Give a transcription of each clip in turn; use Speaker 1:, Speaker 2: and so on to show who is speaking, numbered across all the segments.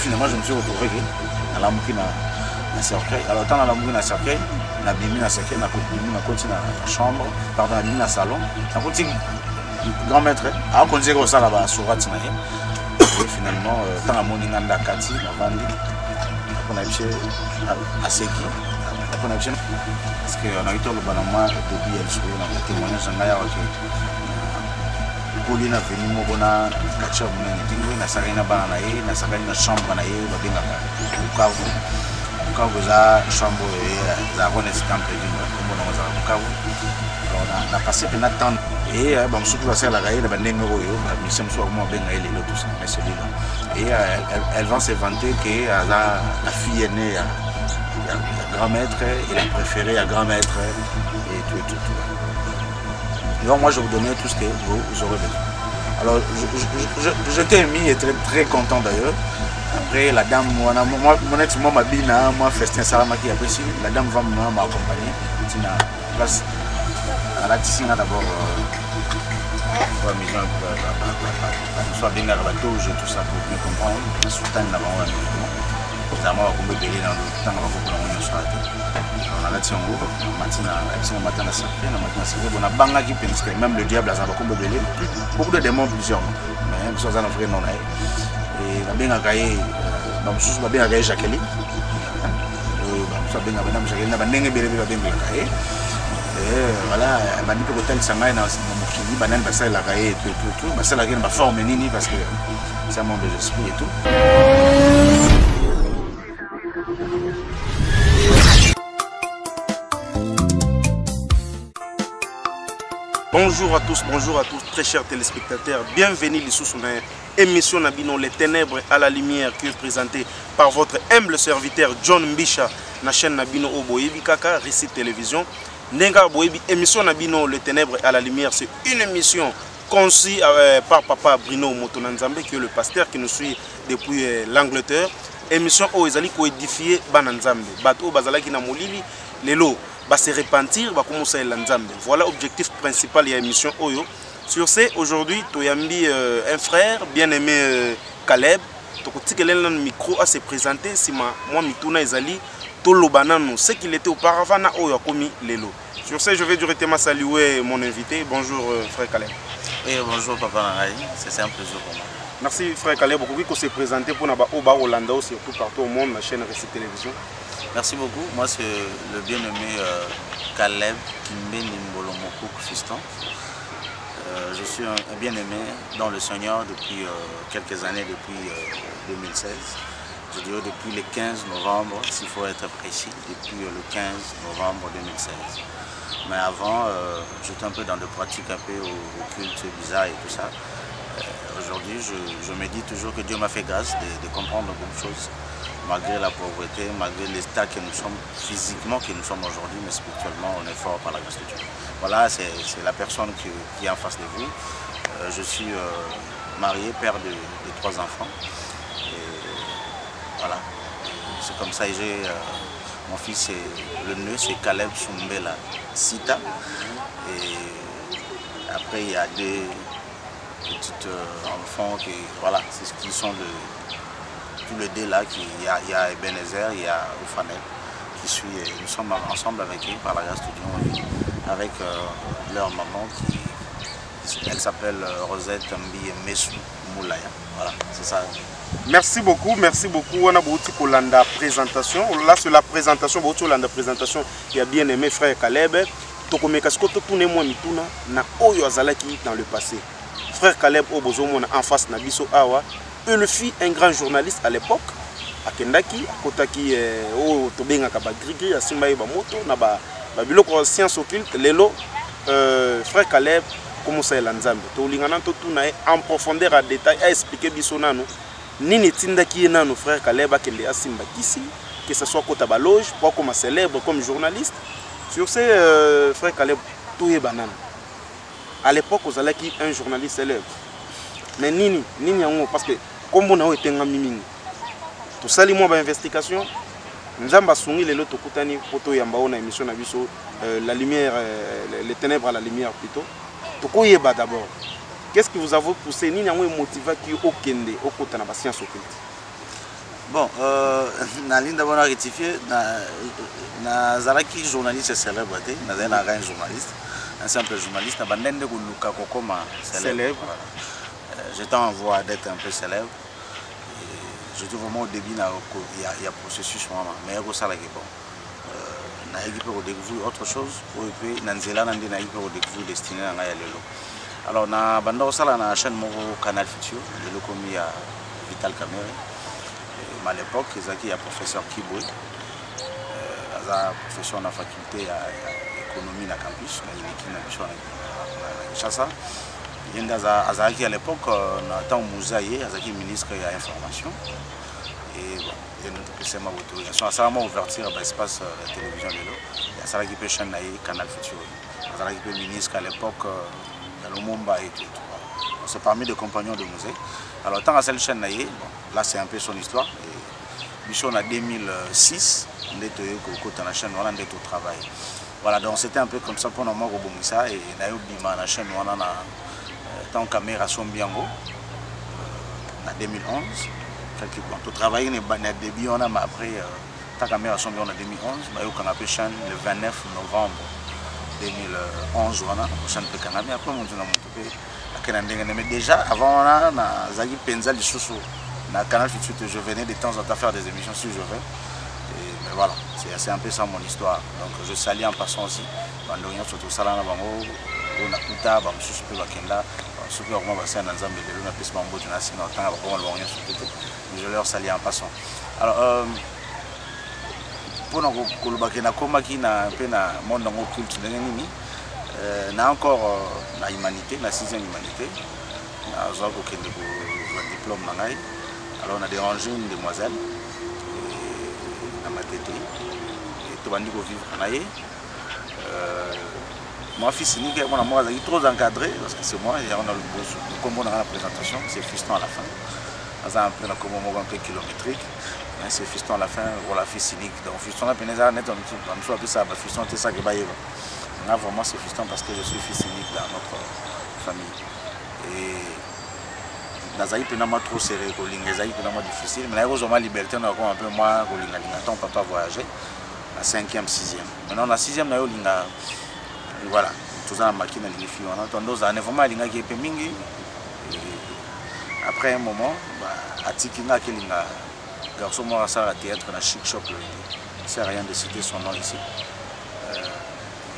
Speaker 1: Finalement, je me suis retrouvé dans la mouki na cercueil. Alors, dans la mouki na cercueil, na bimi na cercueil, na continue na chambre, pardon, na bimi na salon. Na continue grand maître. Alors, on disait que ça là-bas, sur Ratinaye. Et finalement, dans la mouki na Kati, na Vandi, on a été à Seki. On a été parce qu'on a eu tout le bonhomme depuis elle jouait dans le témoignage de Naya. Pauline a venu mobona kacha muna ndingo na sakana bana ye na sakana chambre na ye babenga Bukavu za chambre za Renaissance temple dingo komona za Bukavu on a passé pendant temps et ba msuku va faire la gaille ba ndenge oyo ba mission so mo benga ile tout ça mais c'est là et elle va se vanter que la fille aînée à grand maître et la préférée à grand maître et tout. Donc moi je vous donnais tout ce que vous aurez besoin. Alors j'étais ému et très content d'ailleurs. Après la dame, moi ma bina, moi festin salama qui apprécie. La dame va m'accompagner. Tina place à la tisina d'abord. Maison, soit bien la touche tout ça pour bien comprendre. La sultane d'abord. Nous avons belé dans le temps où on a choisi. On a laissé en haut, matin à Sarké, on a banga qui pense que même le diable a belé. Beaucoup de démons plusieurs. Mais nous sommes en vrai non. Et la bien agréé, nous bien agréé Jacqueline. Nous sommes bien agréé Jacqueline, nous avons bien agréé. Et voilà, elle m'a dit que l'hôtel Sangaï dans mon kili, banane, ça la agréé tout. Ça la agréé, ma forme nini parce que c'est un monde de l'esprit et tout.
Speaker 2: Bonjour à tous, très chers téléspectateurs. Bienvenue sur son émission Nabino, les ténèbres à la lumière, qui est présentée par votre humble serviteur John Mbisha, na chaîne Nabino Oboyebi Kaka, Récit Télévision. Nenga Boyebi, émission Nabino, les ténèbres à la lumière, c'est une émission conçue par Papa Bruno Motonanzambe, qui est le pasteur qui nous suit depuis l'Angleterre. Émission Oezali qui édifié Bananzambe. Bato Bazala qui na Molili, Lelo. Va se repentir, va commencer l'Anzambe. Voilà l'objectif principal de l'émission Oyo. Sur ce, aujourd'hui, Toyambi, un frère bien-aimé Caleb, le micro à se présenter. Si moi, Mituna Ezali, Tolo Banano, ce qu'il était auparavant, na Oyo Komi Lelo. Sur ce, je vais directement saluer mon invité. Bonjour, frère Caleb.
Speaker 1: Et bonjour, Papa Naraï. C'est un plaisir pour moi.
Speaker 2: Merci, frère Caleb, beaucoup qu'on s'est présenté pour Naba Oba Rolanda, surtout partout au monde, la chaîne Récit Télévision.
Speaker 1: Merci beaucoup. Moi, c'est le bien-aimé Caleb Kimbe Nimbolomoko Fiston. Je suis un bien-aimé dans le Seigneur depuis quelques années, depuis 2016. Je dirais depuis le 15 novembre, s'il faut être précis, depuis le 15 novembre 2016. Mais avant, j'étais un peu dans des pratiques un peu occultes, bizarres et tout ça. Aujourd'hui, je me dis toujours que Dieu m'a fait grâce de comprendre beaucoup de choses. Malgré la pauvreté, malgré l'état que nous sommes, physiquement que nous sommes aujourd'hui, mais spirituellement, on est fort par la grâce de Dieu. Voilà, c'est la personne qui est en face de vous. Je suis marié, père de 3 enfants. Et voilà, c'est comme ça que j'ai... mon fils, le nœud, c'est Caleb Soumbela Sita. Et après, il y a 2 petits enfants qui, voilà, c'est ce qui sont tous les 2 là, il y a Ebenezer, il y a Oufanel, qui suit, nous sommes ensemble avec eux par la grâce de Dieu, avec leur maman elle s'appelle Rosette Mbi Messou Moulaya. Voilà, c'est ça.
Speaker 2: Merci beaucoup. On a beaucoup pour la présentation. Là, c'est la présentation, beaucoup la présentation. Il y a bien aimé frère Caleb. Na Oyo Azalaki dans le passé. Frère Caleb Obozomona en face Nabiso Awa. Il fut un grand journaliste à l'époque. À Kendaki, à Kotaki, au Tobenga Kabagrigri, à Simbaye Bamoto, Naba Biloko Science Occulte, Lelo, frère Caleb, comment ça est l'Anzambe. Tolingana Totuna en profondeur à détail, à expliquer Bisonano. Nini Tindaki et Nano, frère Caleb, à Kende Asimba Kissi, que ce soit Kota Baloge, pas comme célèbre, comme journaliste. Sur ces frère Caleb, tout est banane. À l'époque, vous allez qui un journaliste célèbre. mais nini yango parce que comme on a été en miming tout ça les mois d'investigation nzamba songi lelo tokutani poto yamba ona émission na biso la lumière les ténèbres à la lumière plutôt tokoyeba d'abord qu'est-ce qui vous a poussé nini yango motivé qui okende okota na science occulte.
Speaker 1: Bon, Naline d'abord a rectifié, Nazaraki journaliste célèbre, un journaliste, un simple journaliste, Nabandende Luka Kokoma célèbre. J'étais en voie d'être un peu célèbre. Je trouve vraiment au début, il y a processus, mais il y a ça qui est bon. Na équipe pour découvrir autre chose, puis Nanzela n'a pour découvrir destiné à Lelo. Alors, na bando ça na chaîne Moro Canal Futur, le commis à Vital Caméré. À l'époque, il y a professeur Kiboy, professeur de la faculté d'économie à campus, il y a à l'époque, on a tant Mouzaïe, il ministre de l'information. Et bon, il y a une autorisation. À ça, ouverture l'espace de la télévision de l'eau. Il y a ça qui peut chaîne Canal Futur. Il y a qui ministre à l'époque, dans le Mumba et tout. C'est parmi les compagnons de Mouzaïe. Alors, tant à cette chaîne, là c'est un peu son histoire. En 2006, on était au la chaîne, on était au travail. Voilà, donc c'était un peu comme ça pour nous au Bongissa et on a la chaîne, on a tant caméra son biango en 2011. Tout travail n'est pas début, on a après ta caméra son biango en 2011, on a fait chaîne le 29 novembre 2011, on a chaîne de Canada. Après, on a mais déjà avant on a Zagi Penza du Soussou. Dans le Canal Futur, je venais de temps en temps faire des émissions si je veux. Mais voilà, c'est un peu ça mon histoire. Donc je salue en passant aussi. Surtout ça, on a Kuta, je leur salue en passant. Alors, pour nous, monde occulte, na encore la humanité, la 6e humanité, on a un diplôme. Alors on a dérangé une demoiselle à ma tête et tout le monde vivre en aïe. Mon fils unique, mon amour est trop encadré parce que c'est moi et on a le combo dans la présentation, c'est fiston à la fin. On a un peu un peu kilométrique, c'est fiston à la fin, voilà fils unique. Donc fiston la pénéza net, on soit plus ça, fiston c'est ça qui va y avoir. Là vraiment c'est fiston parce que je suis fils unique dans notre famille. Et Nazaï Penama trop serré, Nazaï Penama difficile, mais là heureusement liberté on a un peu moins quand papa voyager la 5e, 6e. Maintenant la 6e na yolinga voilà, tout ça la machine à l'inifi on a tendance à vraiment linga qui est mingi. Après un moment, Atikina Kelinga garçon moi ça à théâtre na Chic Shop le c'est rien de citer son nom ici.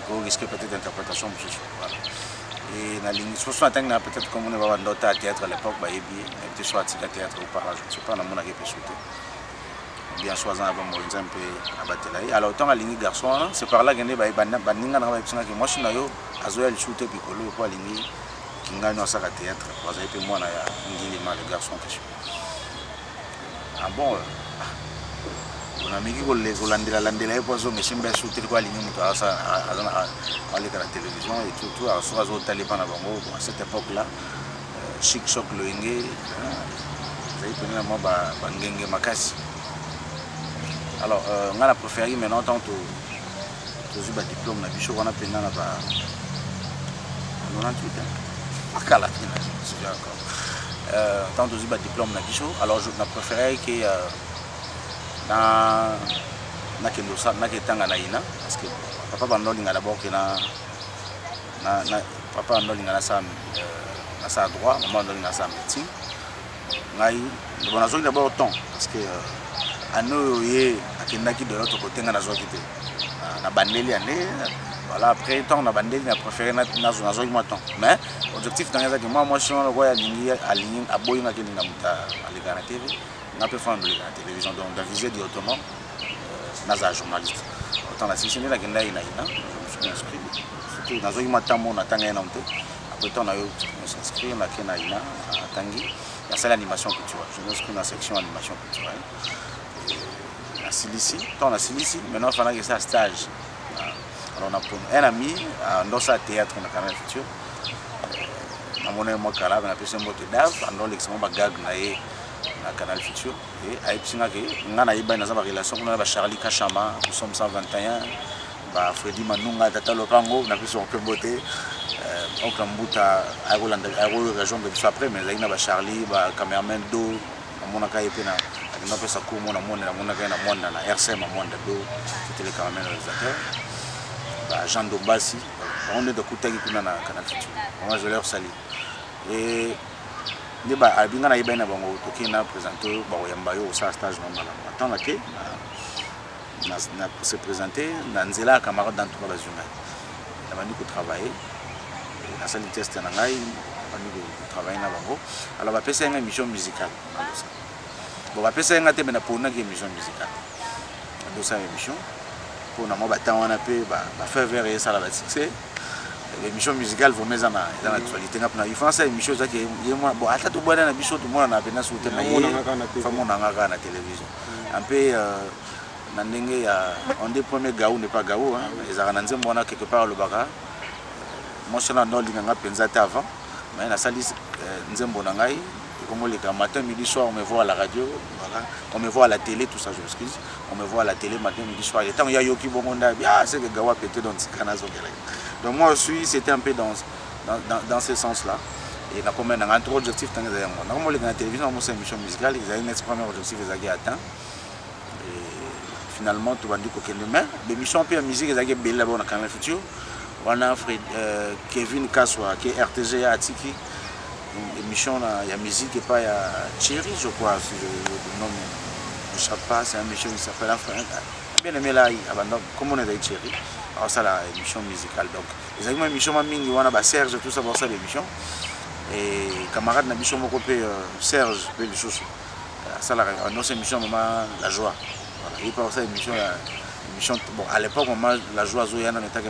Speaker 1: Il risque peut-être d'interprétation voilà. Et la ligne, peut-être comme on va dans le théâtre à l'époque, il y a soit à théâtre ou par là, je ne sais pas, on a pu sauter. Bien soit avant, on a un peu abattu. Alors, autant la ligne garçon, c'est par là que moi je suis là, je suis shooter piccolo, pour la ligne qui gagne dans le théâtre. Vous avez moi, le garçon que je suis. Ah bon, on a mis que les poissons, mais je suis shooter quoi, la ligne à la télévision et tout, à cette époque-là, Chic Shop le Inge, alors, on a préféré maintenant tant que j'ai un diplôme, on a payé 98 ans. Tant que j'ai un diplôme, alors je préféré que parce que papa bandolinga d'abord que papa bandolinga na sa droit, maman bandolinga sa médecine. Ngai bon azoi d'abord temps parce que ano yé akendaki de l'autre côté na azoi kité. Na bandeli ane voilà après temps na bandeli na préféré na azoi moi temps. Mais objectif dans que moi je suis le roi aligné à boyinga kelinga muta aligana TV. On peut faire la télévision donc dans visée directement naza journaliste. Autant la session la kenda ina je me suis inscrit. Surtout nazo imatambo na tanga ina nte. Après on a eu s'inscrire na kena ina tangi. La salle animation culturelle. Je me suis inscrit dans la section animation culturelle. La Silici, tant la Silici, maintenant il fallait que ça stage. Alors on a un ami dans sa théâtre dans le Canal Futur. amona mo kala na pesa mbote dav ando l'exemple ba gag na ye na Canal Futur et aipsinga ke ngana iba na za ba relation kuna ba Charlie Kachama nous sommes 121 ba Freddy Manunga tata lopango na pesa mpe mbote oncle Mbuta a Rolanda a région de biso après mais na ba Charlie ba cameraman do amona ka yepe na na pesa ko mona na mona ka na mona na RCM mona do c'était le cameraman réalisateur ba Jean Dombasi on est de Koutagi kuna na Canal Futur moi je leur salue et ne ba abinga na yeba na bango tokina présenter ba yamba yo sa stage normal attends ke na se présenter na nzela camarade dans toute la journée na bandi ko travailler na salle de test na ngai bandi ko travailler na bango alors ba pesa une émission musicale bon ba pesa nga te na pona ki émission musicale do sa émission pour na mo ba temps on a peu ba faire vers ça la succès l'émission musicale vous mettez dans l'actualité il faut ça émission ça qui est moi bon attends tout boire na biso tout monde na pena souter na famo na ngaka na télévision un peu na ndenge ya on des premiers gaou n'est pas gaou hein les arananze mona quelque part le baka moi c'est là non linga penza avant mais na salis nzembo na ngai comme les matin midi soir on me voit à la radio voilà on me voit à la télé tout ça je m'excuse on me voit à la télé matin midi soir et tant il y a yoki bongonda bien c'est que gawa pété dans Tikanazo. Donc moi aussi c'était un peu dans ce sens là et na comme un autre objectif tant que normalement les télévision on une émission musicale ils avaient un premier objectif ils avaient atteint et finalement tout bandi ko kende mais l'émission peu musique ils avaient belle là-bas dans Canal Futur on a Kevin Kaswa qui est RTG à Tiki émission il y a musique et pas il y a Thierry je crois si le nom ne m'échappe pas c'est une émission qui s'appelle bien aimé là comme on est avec Thierry alors ça la émission musicale donc les amis émission mingi wana ba Serge tout ça pour ça l'émission et camarade na émission moko pe Serge pe le chouchou ça la notre émission maman la joie voilà il parle ça émission bon à l'époque maman la joie zoyana n'était que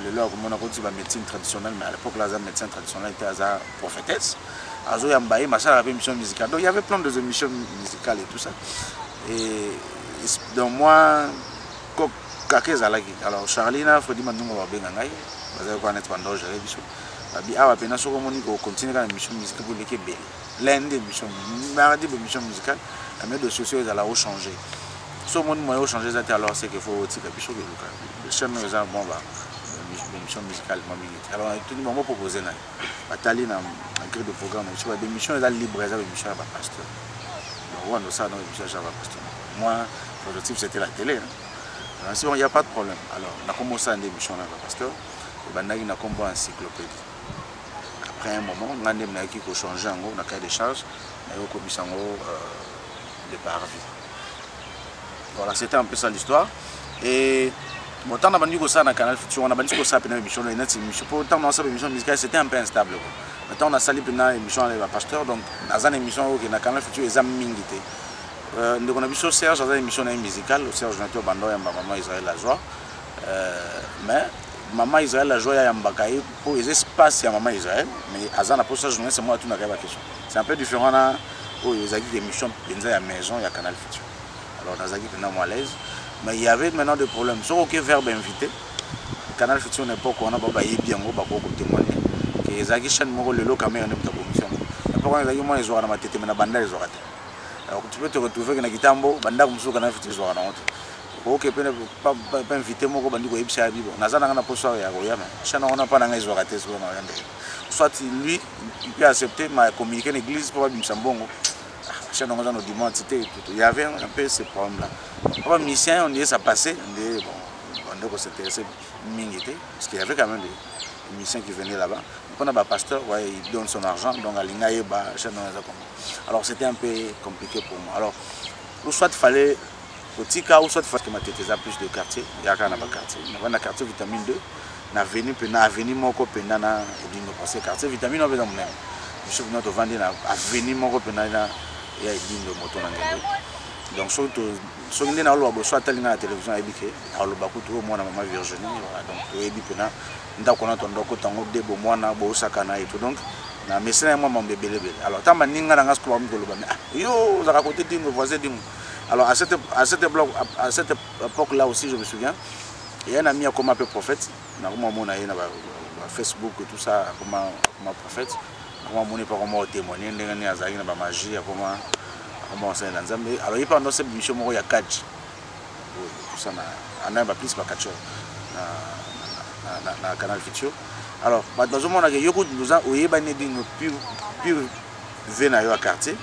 Speaker 1: le lors comme on a dit la médecine traditionnelle mais à l'époque la médecine traditionnelle était à prophétesse azo yambaye machin la émission musicale donc il y avait plein de émissions musicales et tout ça et donc moi alors Charlie na Freddy Manunga ba benga ngai baza ko net pando gérer biso abi awa pena soko moni ko continuer la émission musicale pour l'équipe belle l'une émission mardi émission musicale la méthode sociaux ils allaient changer so moni moyo changer ça alors c'est qu'il faut tika biso ke luka le chaîne nous a bon ba émission musicale mami alors tout le monde proposer na batali na grille de programme sur la émission ils allaient libre ça émission ba pasteur donc on ça dans émission ba pasteur moi l'objectif c'était la télé c'est bon, il n'y a pas de problème. Alors, on a commencé à émission là, pasteur. Et ben, on a commencé à encyclopédie. Après un moment, on a changé on a créé des charges, on a commis de parvis. Voilà, c'était un peu ça l'histoire. Et bon, tant on a dit que ça dans le Canal Futur, on a dit que ça pendant l'émission, pour tant dans cette émission musicale, c'était un peu instable. Maintenant, on a sali pendant l'émission avec le pasteur, donc dans une émission qui est dans le Canal Futur, ils ont mingité. Nous avons vu Serge dans une émission musicale, Serge Nato Bando et Maman Israël la joie. Mais Maman Israël la joie, il y a pour les espaces, il y a Maman Israël, mais Azana pour ça, c'est moi tout n'a pas question. C'est un peu différent là, où il y a des émissions, il y a une maison, il y a Canal Futur. Alors dans Zaki, maintenant à l'aise. Mais il y avait maintenant des problèmes. Sur aucun verbe invité, Canal Futur n'est pas qu'on a pas bien, on va beaucoup témoigner. Que Zaki chaîne moi le lot quand même dans ta commission. Pourquoi Zaki moi ils ont ma tête, mais la bande ils ont raté. Alors tu peux te retrouver que na kitambo banda kumsuka na Futur zo na autre. OK pas invité moi ko bandi ko yebisa bibo. Nazana na poso ya ko yama. Chana on a pas na ils ont raté so na yande. Soit lui il peut accepter ma communiquer l'église pour bimsa mbongo. Chana on a nos dimanche tout. Il y avait un peu ce problème là. Comme musicien on dit ça passait, on dit bon on s'intéressait mingité parce qu'il y avait quand même des musiciens qui venaient là-bas. On a un pasteur, ouais, il donne son argent, donc à l'inaïe, alors c'était un peu compliqué pour moi. Alors, soit il fallait, petit cas, ou soit il fallait que je plus de quartier, il y a un quartier. Il y a un quartier vitamine 2, il y a un avenue, parce que quartier vitamine 2, je suis venu vendre un avenue, il y a une moto. Donc, surtout, si on a soit à la télévision, il y a un Virginie, donc il y a ndakona tondoko tango debo mwana bo sakana et tout donc na mesena moi mon bébé alors tamba ninga nga skolo mkolo ba yo za côté dingo voisin dingo alors à cette époque là aussi je me souviens il y a un ami comme un peu prophète na mona yena ba Facebook et tout ça comme prophète comment mon pas comment témoigner ndenge azali na ba magie comment ça dans Nzambe alors il pendant cette mission il y a 4 tout ça na ba plus ba 4 na Canal Futur alors dans ce moment là yoko nous a oyeba ne dingo pur vena yo quartier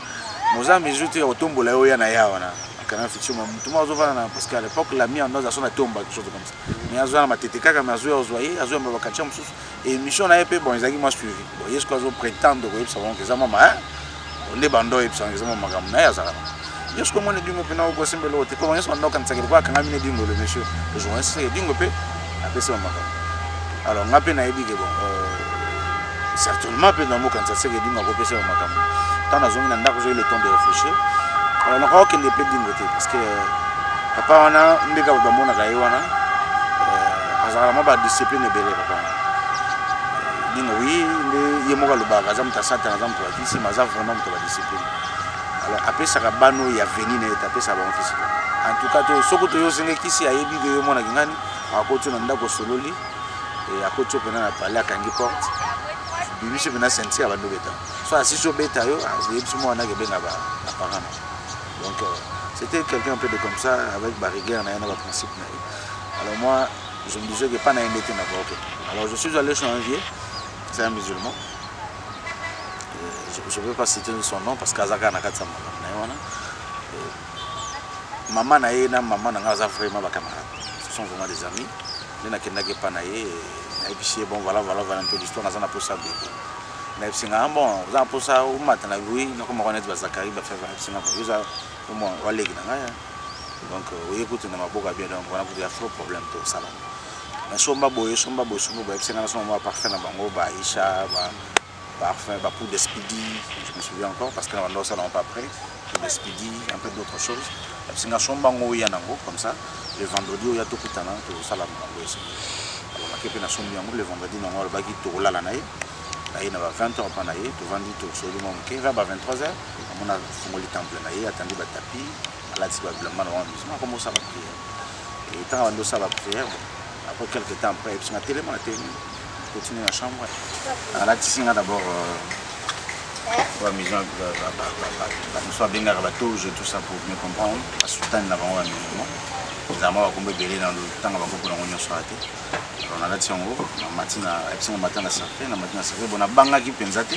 Speaker 1: nous a mejuté au tombola yo ya na ya wana Canal Futur tout le monde parce qu'à l'époque la mis en dans la tombe quelque chose comme ça mais azo na matete kaka mais azo ozoyer azo mba bakatcha mususu et mission na epé bon ezaki moi suivi bon yesko azo prétendre que ça va que ça mama on est bando et ça exactement magam na ya ça yesko mo ne dingo pe na ko sembelo te ko yesko ndo kan tsakeli kwa kanga mine dingo le monsieur le journaliste c'est dingo pe après ça magam alors ngape na ebi que bon certainement pe dans mo kan tsakeli dingo ko pe ça magam tant na zongi na ndako j'ai le temps de réfléchir alors on a aucun des dingo te parce que papa wana ndeka ba mona ga yiwana azala ba discipline belé papa dingo oui le yemoka lubaka za mtasata na za mtu akisi maza vraiment mtu ba discipline alors après ça ka bano ya venir na étape ça ba office en tout cas to soko to yo senge kisi ayebi de yo mona ngani akoto na ndako sololi et akoto pena na parler akangi porte bibiso pena sentir abando beta so asiso beta yo ayebi mo na kebenga ba parana donc c'était quelqu'un un peu de comme ça avec barrière na ba principe na alors moi je me disais que pas na été na pas. Alors je suis allé chez un vieux, c'est un musulman. Je ne veux pas citer son nom parce qu'Azaka n'a pas de maman na maman na vraiment ba camarades. Ce sont vraiment des amis. Les na kenda ke panaye na épicier bon voilà un peu d'histoire na za pour ça bébé. Na épicier bon za pour ça ou matin na oui na comme connaître ba Zakari ba faire épicier na pour ça au moins wale na ngaya. Donc oui écoute na maboka bien donc on a beaucoup de problème tout ça. Mais somba boye c'est un somba parfait na bango ba Aisha ba parfum ba pour des speedy je me souviens encore parce que na bando ça n'ont pas prêt des speedy un peu d'autres choses c'est un somba ngo ya nango comme ça le vendredi il y a tout kutana tout ça la bango c'est alors na kepe na somba ngo le vendredi na ngo ba ki to la na nae na na 20h pa na ye to vandi to solo mo ke va ba 23h on a fongoli temple na ye attendu ba tapis la ti ba blanc na wa comment ça va prier et tant bando ça va prier après quelques temps après je suis télé continuer la chambre la tissinga d'abord la maison nous soit bien bateau je tout ça pour mieux comprendre à soutenir avant les amants va tomber belé dans le temps avant pour l'on soit on a la tissinga matina matin à certain matin à certain bon a banga qui pensate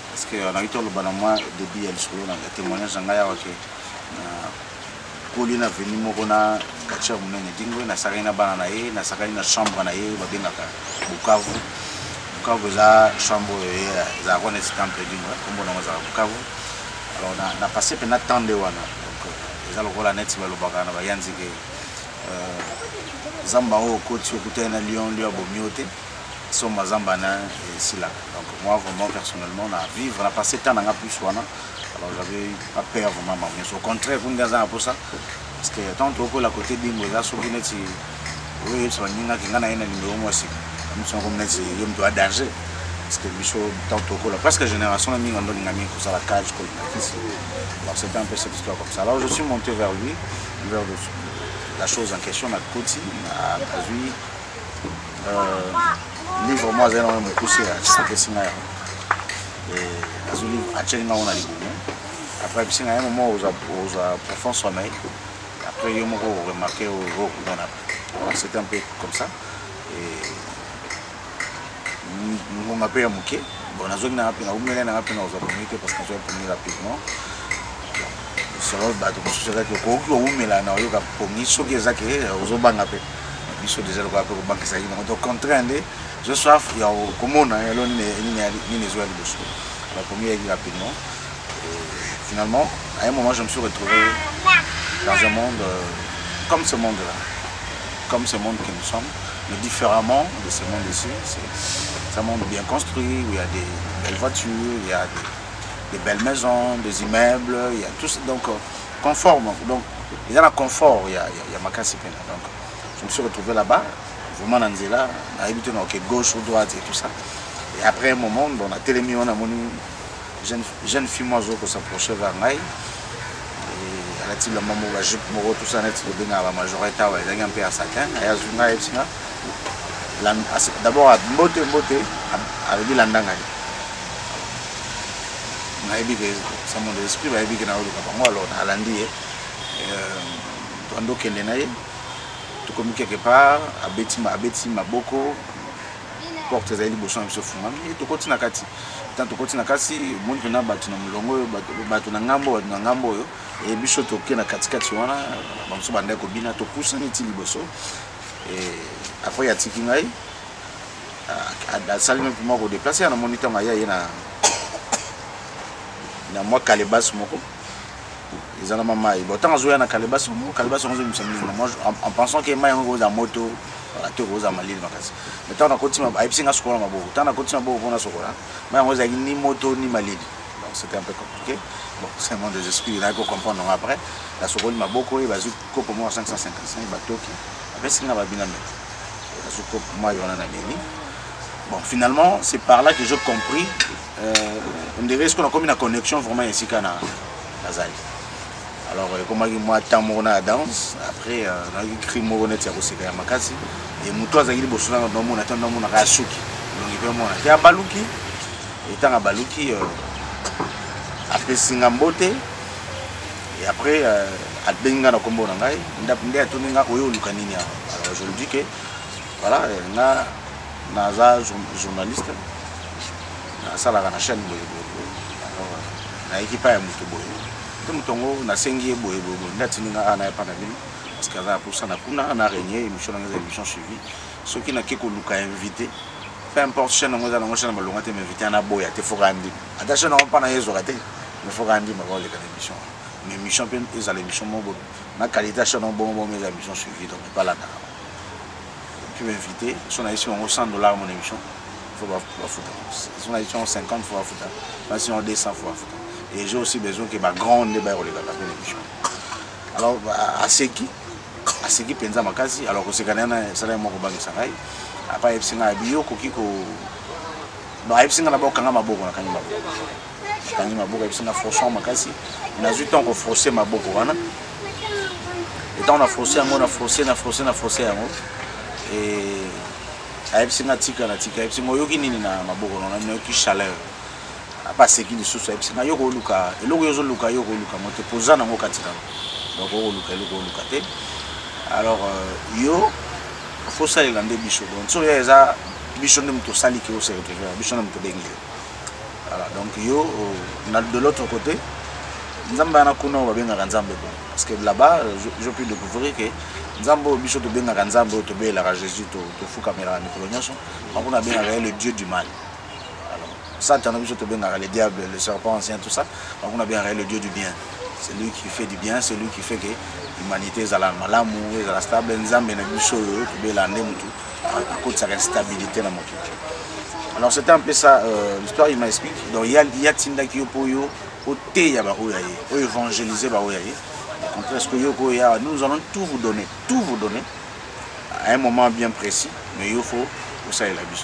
Speaker 1: parce que on a eu tout le banama depuis elle sur le témoignage ngaya OK Colina venu mokona kacha munene dingo na sakana bana na ye na sakana chambre na ye babengaka Bukavu za chambre za kone temple dingo kombo na za Bukavu alors na passé pena tande wana donc za lokola net ba lobaka na bayanzi ke zamba o koti okutena Lyon bomiote so mazamba na sila donc moi vraiment personnellement na vivre na passé temps na plus wana. Alors j'avais pas peur vraiment, mais au contraire, pour nous pour ça, parce que tant que la côté d'Ingo, là, sur le net, oui, ça va nous qui n'a rien à l'Ingo, moi aussi, nous sommes comme net, il y a un danger, parce que Michel, tant que la presque génération, nous avons donné pour ça la cage, alors c'était un peu cette histoire comme ça. Alors je suis monté vers lui, vers la chose en question, la côté, à lui, livre moi, j'ai énormément poussé à ce et Azuli a tenu on a dit après puis c'est un moment où aux profond sommeil après il m'a remarqué au c'était un peu comme ça et nous on appelle Mouké bon Azuli n'a pas parce que j'ai promis rapidement c'est vrai bah tout ce que ko umela na yo ka pongi soki ezaki ozobanga pe biso déjà le rapport banque ça donc contraindre je soif il y a comment on a ni la première est rapidement et finalement à un moment je me suis retrouvé dans un monde comme ce monde là comme ce monde que nous sommes mais différemment de ce monde ici c'est un monde bien construit où il y a des belles voitures il y a des belles maisons des immeubles il y a tout ça donc confort donc il y a un confort il y a ma casse donc je me suis retrouvé là-bas vraiment dans là on a habité dans gauche ou droite et tout ça et après un moment on a télémis on a mon jeune fille moi qui s'approchait vers moi et elle a dit le maman va jupe moro tout ça net de bien la majorité ouais il y a un peu à satin et azunga et d'abord à Mbote, avec dit Landanga. Ça mon esprit, il y a alors à Landi, Tondo Kendenaye, tu communiques quelque part, à Betty Maboko, porte les bosons se font, et tu continues à Kati. Tant tu continues à Kati, mon qui n'a battu Longo, battu Nangambo, et Bichot Toké na Katikatiwana, Banso Bandeko Bina, tu pousses un étil bosso, et après il y a Tikingaï, à la salle même pour moi déplacer, à la moniteur Maya, il y a moi Kalebas Moko. Ils ont maman, ils vont jouer à Kalebas Moko, en pensant que moi, on a moto. Tu as malade mais tu as continué à epsinga na maboko tu as continué à boire na sokola mais on a ni moto ni malade donc c'était un peu compliqué bon c'est un monde des esprits il a qu'on comprendre après la sokola maboko et bazu ko pour moi 555 batoki avec singa babina mais la sokola moi il y en a nani bon finalement c'est par là que j'ai compris on dirait ce qu'on a comme une connexion vraiment ici kana Nazali. Alors, comme moi, tant mon a danse, après, on a écrit mon honnête à Oseka Yamakasi, et Moutoua Zagili Bossona, dans mon attend dans mon Rasuki. Donc, il peut mon attaque à Baluki, et tant à Baluki, après Singambote, et après, à Benga na Kombo Nangai, Ndapinde à Toninga Oyo Lukanini. Alors, je le dis que, voilà, Naza, journaliste, ça la chaîne, alors, na équipe à Moutoboy. Mutongo na sengi boye ndatinga ana pa na bino parce que za pour ça na kuna na régné émission na émission suivi ceux qui na keko luka invité peu importe chaîne ngo za na chaîne balonga te m'inviter na boya te fogandi attention on pas na yezo raté mais fogandi ma voler la émission mais émission pen est à l'émission mo na qualité chaîne bon mais émission suivi donc pas là tu m'inviter son émission au $100 mon émission faut pas foutre son émission 50 fois foutre si on 200 fois foutre. Et j'ai aussi besoin que ma grande débat sur l'émission. Alors, à ce qui pensa ma case, alors que c'est quand même ça là moi au banque Shanghai. Après Epsinga bio kokiko. Non Epsinga d'abord quand ma boko na kanima boko. Kanima boko Epsinga franchement ma case. On a eu temps qu'on forcer ma boko wana. Et tant on a forcé on a forcé et Epsinga tika Epsinga yoki nini na ma boko na yoki chaleur. Pas ce qui nous soucie c'est yoko luka et logo yozo luka mote posa na ngoka tika donc luka te alors yo faut ça il ande bicho donc so yeza bicho ne muto sali ki o se retrouver bicho ne muto bengi voilà donc yo de l'autre côté nzamba na kuno ba benga nzambe parce que là-bas je peux découvrir que nzambo bicho to benga nzambe to be la Jésus to fu caméra ni kolonyaso on a bien le dieu du mal. Satan a vu le diable, le serpent ancien, tout ça. Donc on a bien le Dieu du bien. C'est lui qui fait du bien, c'est lui qui fait que l'humanité est à la malamu, est à la stable, à cause de sa stabilité dans mon truc. Alors c'était un peu ça, l'histoire il m'explique. Donc il y a Tinda qui est évangéliser, nous allons tout vous donner à un moment bien précis, mais il faut que ça ait la biche.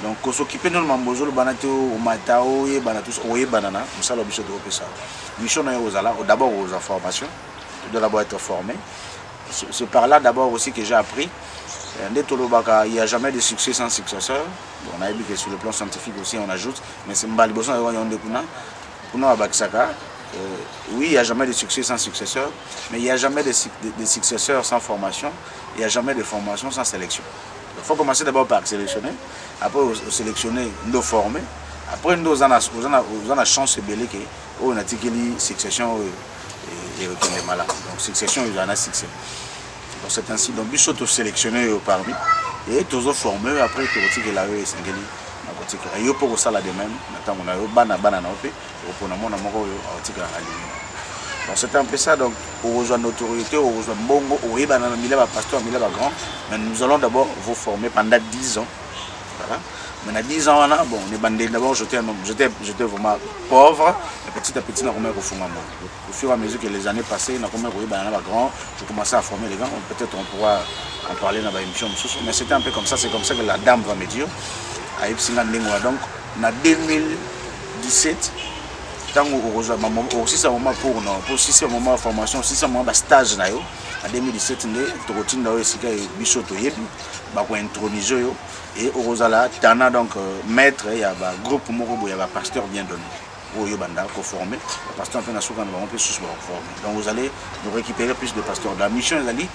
Speaker 1: Donc, on s'occupe de mambozo, le banato, au matao, et banatus, au banana, nous sommes obligés de repérer ça. Mission d'abord aux informations, tu dois d'abord être formé. C'est par là d'abord aussi que j'ai appris. Il n'y a jamais de succès sans successeur. On a vu que sur le plan scientifique aussi on ajoute, mais c'est Mbaliboson et Wanyondekuna, Kuna Baksaka. Oui, il n'y a jamais de succès sans successeur, mais il n'y a jamais de successeur sans formation, il n'y a jamais de formation sans sélection. Il faut commencer d'abord par sélectionner, après sélectionner, nous former, après nous avons la chance de belé que on a dit que la succession est malade. Donc succession il y en a succès. Donc c'est ainsi donc il faut sélectionner parmi et tous former après tu retires que la est singeli. Et pour ça là de même, maintenant on a banana opé, pour nous on a moko article à ligne. Donc c'est un peu ça, donc on rejoint l'autorité, on rejoint Bongo, on est banana, il est pasteur, il est grand, mais nous allons d'abord vous former pendant 10 ans. Voilà. Maintenant 10 ans, bon, on est bandé d'abord, j'étais vraiment pauvre, et petit à petit on a commencé à former. Au fur et à mesure que les années passées, on a commencé à banana grand, je commençais à former les gens, peut-être on pourra en parler dans l'émission, mais c'était un peu comme ça, c'est comme ça que la dame va me dire. Donc en 2017, tant aussi ça moment pour non pour si c'est moment formation si c'est moment stage na yo en 2017 né to rotina yo sika biso to yebi ba ko introniser yo et orozala tana donc maître il y a ba groupe moko il y a ba pasteur bien donné au yo banda ko former pasteur en souka na on peut sous former donc vous allez nous récupérer plus de pasteurs. La mission est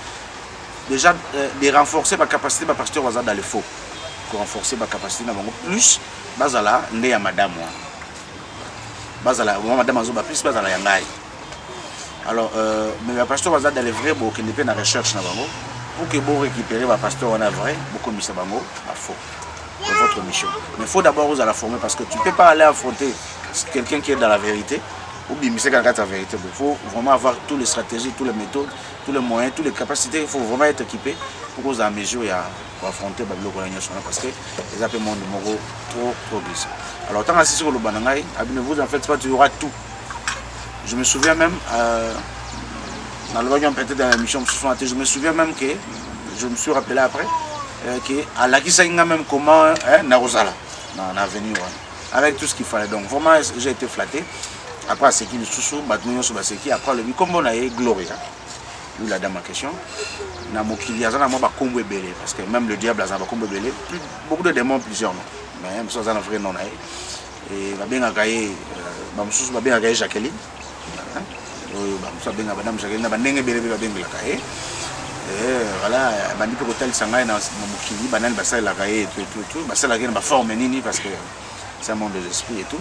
Speaker 1: déjà de renforcer ma capacité ma pasteur waza dans le faux pour renforcer ma capacité na bango plus bazala ndé ya madame moi bazala madame azoba plus bazala ya ngai. Alors mais le pasteur waza dans le vrai bo qui n'est pas en recherche na bango pour que bon récupérer ma pasteur on a vrai beaucoup mis ça bango à faux pour votre mission. Mais il faut d'abord vous la former parce que tu peux pas aller affronter quelqu'un qui est dans la vérité ou bien c'est quelqu'un qui a la vérité. Il faut vraiment avoir toutes les stratégies, toutes les méthodes, tous les moyens, toutes les capacités. Il faut vraiment être équipé pour vous en mesure pour affronter Babylone parce que les appels monde trop glissés. Alors tant que sur le banangai, abonnez-vous en fait pas tu auras tout. Je me souviens même dans le voyant peut-être dans la mission je me souviens même que je me suis rappelé après que à la Kisaïnga même comment Narosala dans l'avenir avec tout ce qu'il fallait. Donc vraiment j'ai été flatté. Après c'est qui le sous après le comme on a glorieux. Lui la dame en question. Na mokili azana mo ba kombo belé parce que même le diable azana ba kombo belé beaucoup de démons plusieurs non. Mais même ça azana vrai non ai. Et ba benga kaye ba mususu ba benga kaye Jacqueline. Ba mususu benga madame Jacqueline ba ndenge belé ba benga kaye. Et voilà bandi pe hotel sanga na mokili banane ba sala kaye tout ba sala kaye ba forme nini parce que c'est un monde des esprits et tout.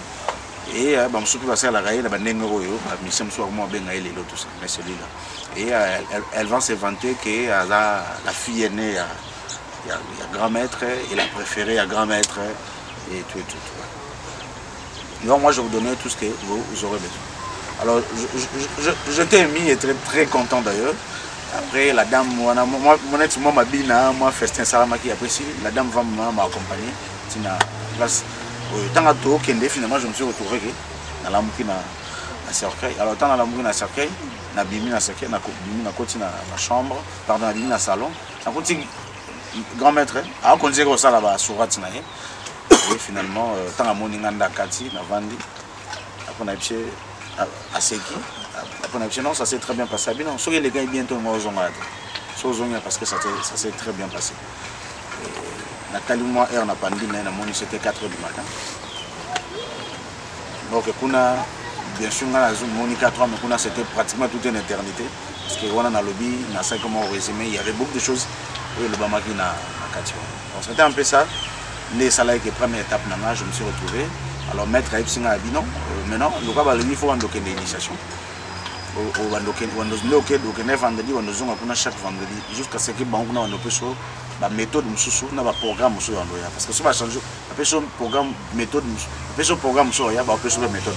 Speaker 1: Et bon, surtout la sœur la raille, la bandenge royo, mission soit moi bien elle et tout ça, mais celui-là. Et elle va se vanter que la fille aînée, il y a grand maître et la préférée à grand maître et tout. Donc moi je vous donner tout ce que vous aurez besoin. Alors je t'ai mis et très content d'ailleurs. Après la dame, moi ma bina, moi festin salama qui apprécie, la dame va m'accompagner. Tina place. Tant à tout, finalement je me suis retrouvé dans la mouki na cercueil. Alors tant dans la mouki na cercueil, na bimi na cercueil, na bimi na côté na chambre, pardon na bimi na salon. Na côté grand maître, a qu'on dirait que ça là-bas surat na ye. Et finalement tant à moninga na kati na vandi, après na pied à seki. Après na pied non, ça s'est très bien passé. Non, sur les gars bientôt moi aux ongades. Sur aux ongades parce que ça s'est très bien passé. Nathalie moi hier na pandi na moni c'était 4h du matin. Donc bien sûr on a moni 4h mais c'était pratiquement toute une éternité parce que on a dans lobby na ça comment résumé il y avait beaucoup de choses et le bama qui na kati. Donc c'était un peu ça les salaires qui première étape na je me suis retrouvé alors maître Aipsinga Abino maintenant le cas il faut endoquer l'initiation au bandoken vendredi on nous on chaque vendredi jusqu'à ce que bon on peut sur la méthode mususu na ba programme mususu andoya parce que ça va changer après son programme méthode après son programme mususu ya ba peut sur méthode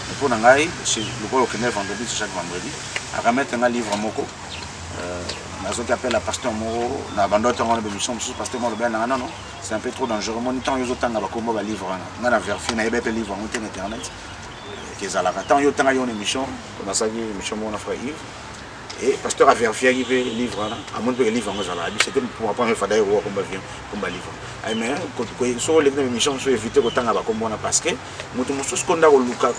Speaker 1: mais pour ngai c'est le quoi que vendredi chaque vendredi à remettre un livre moko nazo qui appelle la pasteur moko na bandoto on a mission mususu pasteur moko ben non c'est un peu trop dangereux monitant yo tanga ba kombo ba livre na na vérifier na ebe livre en internet que ça la tant yo tanga yo une émission comme ça qui émission mon frère Yves et pasteur a vérifié qu'il veut livre là à mon que livre on ça là c'était pour apprendre faire d'ailleurs comme livre mais sur les émissions sur éviter que tanga ba kombo na parce que mutu mususu konda ko luka